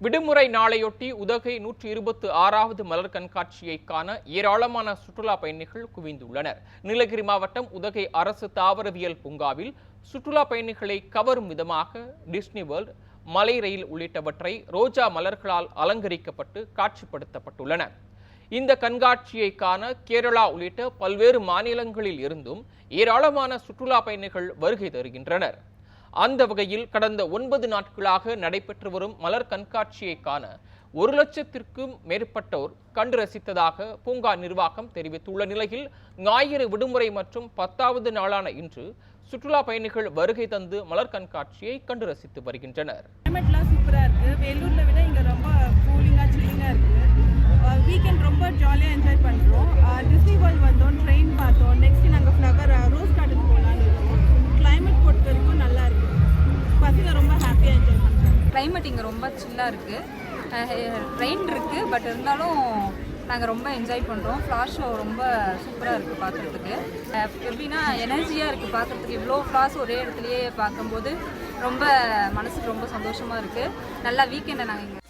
விடுமுறை நாளையொட்டி உதகை 126வது மலர் கண்காட்சியை காண ஏராளமான சுற்றுலா பயணிகள் குவிந்துள்ளனர். நீலகிரி மாவட்டம் உதகை அரசு தாவரவியல் பூங்காவில் சுற்றுலா பயணிகளை கவரும் விதமாக டிஸ்னி வேர்ல்ட், மலை ரயில் உள்ளிட்டவற்றை ரோஜா மலர்களால் அலங்கரிக்கப்பட்டு காட்சிப்படுத்தப்பட்டுள்ளன. இந்த கண்காட்சியை காண கேரளா உள்ளிட்ட பல்வேறு மாநிலங்களில் இருந்தும் ஏராளமான சுற்றுலா பயணிகள் வருகை தருகின்றனர். அந்த வகையில் கடந்த 9 நாட்களாக நடைபெற்று வரும் மலர் கண்காட்சியை காண 1 லட்சத்திற்கும் மேற்பட்டோர் கண்டு ரசித்ததாக பூங்கா நிர்வாகம் தெரிவித்துள்ள நிலையில் ஞாயிறு விடுமுறை மற்றும் 10வது நாளான இன்று சுற்றுலா பயணிகள் வருகை தந்து மலர் கண்காட்சியை கண்டு ரசித்து வருகின்றனர். சூப்பரா இருக்கு. வேலூர்ல விட இங்க ரொம்ப கூலிங்கா சில்லிங்கா இருக்கு. வீக்கெண்ட் ரொம்ப ஜாலியா என்ஜாய் பண்றோம். டிஸ்னி வேர்ல்ட் வந்தோம், ட்ரெயின் பார்த்தோம். நெக்ஸ்ட் நாங்க ஃப்ளவர் ரோஸ் கார்டன் போலாம்னு இருக்கோம். கிளைமேட் பொறுத்த வரைக்கும் நல்லா இருக்கு. பசங்க ரொம்ப ஹாப்பியா என்ஜாய் பண்றாங்க. கிளைமேட் இங்க ரொம்ப சில்லா இருக்கு. ட்ரெயின் இருக்கு, பட் இருந்தாலும் நாங்கள் ரொம்ப என்ஜாய் பண்ணுறோம். ஃப்ளார் ஷோ ரொம்ப சூப்பராக இருக்குது பார்க்குறதுக்கு. எப்படின்னா எனர்ஜியாக இருக்குது பார்க்குறதுக்கு. இவ்வளோ ஃப்ளார்ஸ் ஒரே இடத்துலையே பார்க்கும்போது ரொம்ப மனசுக்கு ரொம்ப சந்தோஷமாக இருக்குது. நல்லா வீக்கெண்டை நாங்கள்